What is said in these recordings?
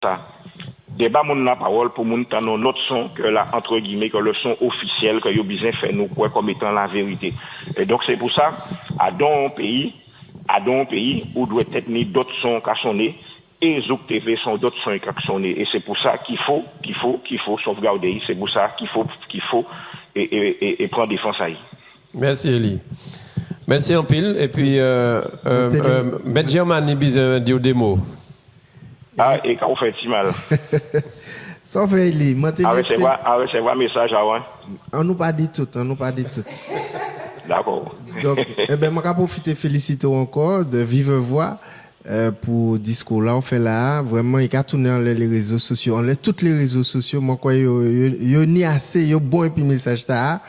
ça. Débat mon la parole pour mon temps l'autre son que là entre guillemets que le son officiel que yo besoin faire nous quoi comme étant la vérité. Et donc c'est pour ça à dans un pays où doit être mis d'autres sons qu'à sonner et Zouk TV sont d'autres sons qu'à sonner et c'est pour ça qu'il faut sauvegarder, c'est pour ça qu'il faut et prendre défense à y. Merci Eli. Merci en pile et puis Ben Germani besoin dire des mots. Ah, et quand on fait si mal. Ça fait Eli, recevoir message avant. On nous pas dit tout. D'accord. Donc, je vais profiter féliciter encore de vive voix pour discours là on fait là vraiment il a tourné les réseaux sociaux, toutes les réseaux sociaux moi quoi yo ni assez yo bon et puis message ta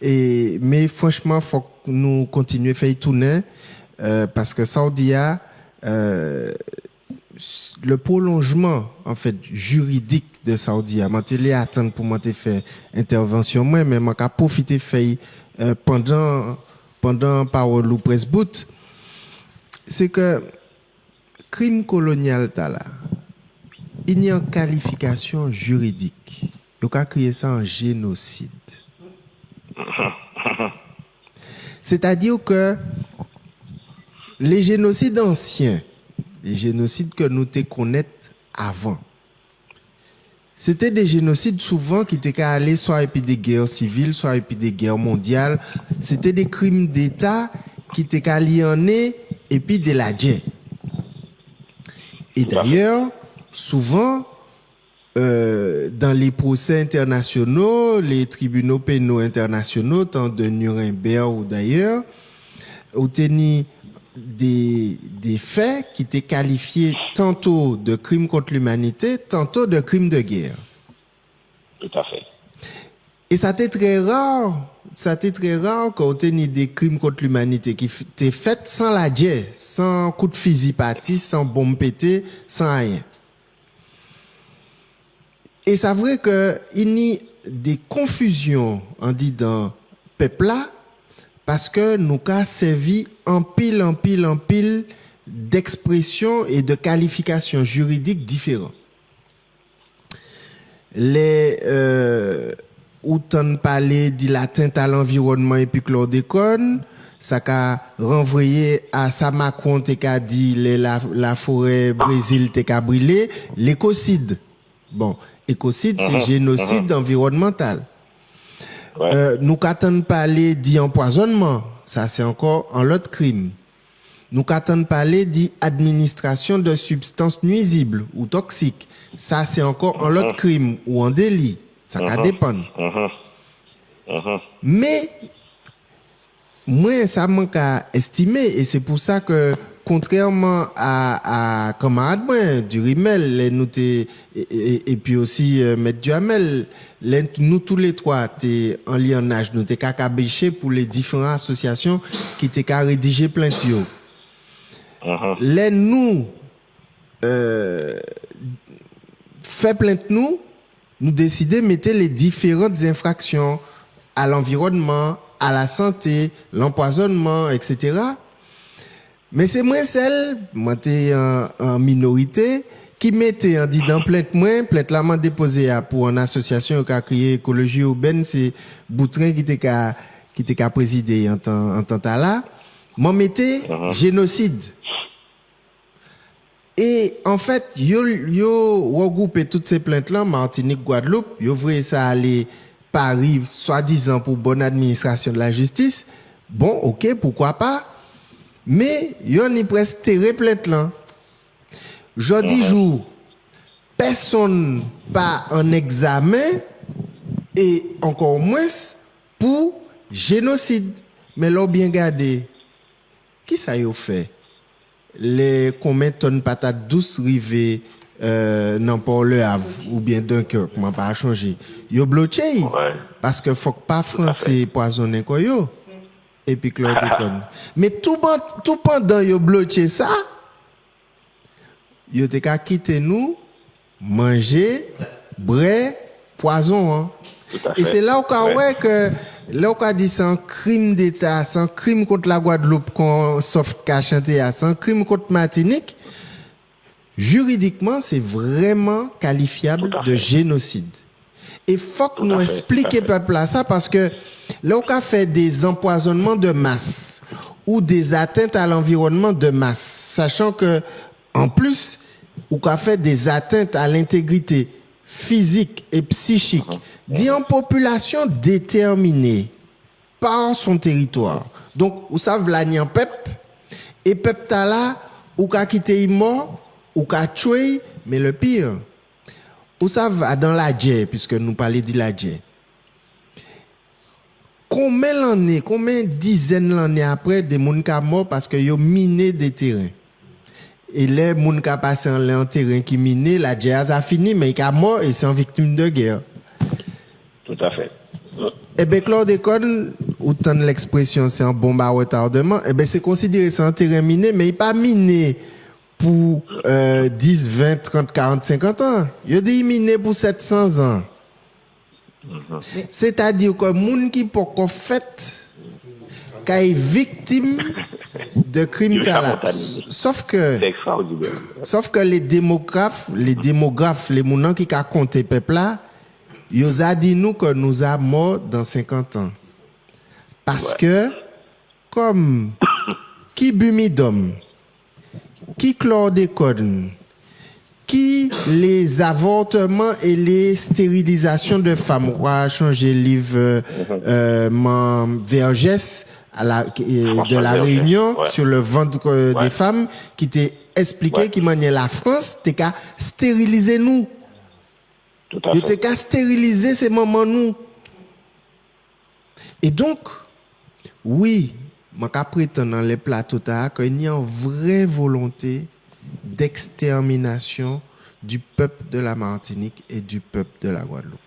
mais franchement faut que nous continuer faire tourner parce que Saoudia le prolongement en fait juridique de Saoudia m'a télé attendre pour moi te faire intervention moi mais m'a profiter faire pendant parole ou presse boot c'est que crime colonial là il y a une qualification juridique il a créé ça en génocide c'est-à-dire que les génocides anciens les génocides que nous te connaissons avant c'était des génocides souvent qui étaient allés soit et puis des guerres civiles soit et puis des guerres mondiales c'était des crimes d'État qui étaient aliénés et puis de la guerre. Et d'ailleurs, souvent, dans les procès internationaux, les tribunaux pénaux internationaux, tant de Nuremberg ou d'ailleurs, ont tenu des faits qui étaient qualifiés tantôt de crimes contre l'humanité, tantôt de crimes de guerre. Tout à fait. Et ça était très rare quand on tenait des crimes contre l'humanité qui étaient faits sans la guerre, sans coup de fusil parti, sans bombe pétée, sans rien. Et c'est vrai qu'il y a des confusions en dit dans peuple là parce que nous avons servi en pile d'expressions et de qualifications juridiques différentes. Autant parler de l'atteinte à l'environnement et puis chlordécone, ça a renvoyé à ça Macron qui a dit la forêt Brésil qui a brûlé, l'écocide. Bon, écocide c'est génocide environnemental. Ouais. Nous qu'attendons parler d'empoisonnement, ça c'est encore un autre crime. Nous qu'attendons parler d'administration de substances nuisibles ou toxiques, ça c'est encore un autre crime ou un délit. Ça va dépendre. Mais, moi, ça manque à estimer. Et c'est pour ça que, contrairement à camarade moi, du Rimel, et puis aussi Maître Duhamel, nous tous les trois, en lionnage, nous t'es cabéché pour les différentes associations qui t'es qu'à rédiger plainte. Nous, fait plainte nous décidons de mettre les différentes infractions à l'environnement, à la santé, l'empoisonnement, etc. Mais c'est moi celle, moi t'es en minorité, qui mettait en dit dans plainte là m'a déposé pour une association qui a créé écologie urbaine, c'est Boutrin qui était présidé en temps là, m'en mettait génocide. Et en fait, yo regroupé toutes ces plaintes-là, Martinique, Guadeloupe, yo voulait ça aller Paris, soi-disant pour bonne administration de la justice. Bon, ok, pourquoi pas. Mais yo ni presque terré plainte-là. Jodi jour, personne pas en examen et encore moins pour génocide. Mais l'on bien gardé. Qui ça y a fait? Les combien de tonnes patates douces rivées dans Port Le Havre ou bien Dunkerque, m'a pas changé. Yo bloqué parce que faut pas français poisonner quoi yo et puis chlordécone. Mais tout pendant yo bloqué ça, yo te ka quitter nous manger, boire poison hein. Et c'est là où que là, on a dit c'est un crime d'État, c'est un crime contre la Guadeloupe qu'on sauf qu'à chanter, c'est un crime contre Martinique. juridiquement, c'est vraiment qualifiable de génocide. Et faut que nous expliquions peuple à ça parce que là, on a fait des empoisonnements de masse ou des atteintes à l'environnement de masse, sachant que, en plus, on a fait des atteintes à l'intégrité physique et psychique d'une population déterminée par son territoire. Donc, vous savez, là, il y a un peuple, et peuple là, ou qu'a quitté mort, ou qu'a tué, mais le pire, vous savez, dans la guerre, puisque nous parlons de la guerre, combien dizaines d'années après, des gens sont morts parce qu'ils ont miné des terrains. Et les gens qui ont passé en terrain qui miné, la guerre a fini, mais ils sont morts et sont victimes de guerre. Tout à fait. Eh bien, chlordécone, autant l'expression, c'est un bombe à retardement, eh bien, c'est considéré c'est un terrain miné, mais il n'est pas miné pour 10, 20, 30, 40, 50 ans. Il dit miné pour 700 ans. C'est-à-dire que les gens qui sont fait, qui est victime de crimes sauf que les démographes, les gens qui ont compté peuple là, ils ont dit nous que nous sommes morts dans 50 ans. Parce que, comme qui bumidum, qui chlordécone, qui les avortements et les stérilisations de femmes, on va changer le livre Vergès de la Réunion sur le ventre des femmes, qui t'a expliqué qui maniait la France, t'es qu'à stériliser nous. Il t'es qu'à stériliser ces moments nous. Et donc, oui, je prétends dans les plateaux qu'il y a une vraie volonté d'extermination du peuple de la Martinique et du peuple de la Guadeloupe.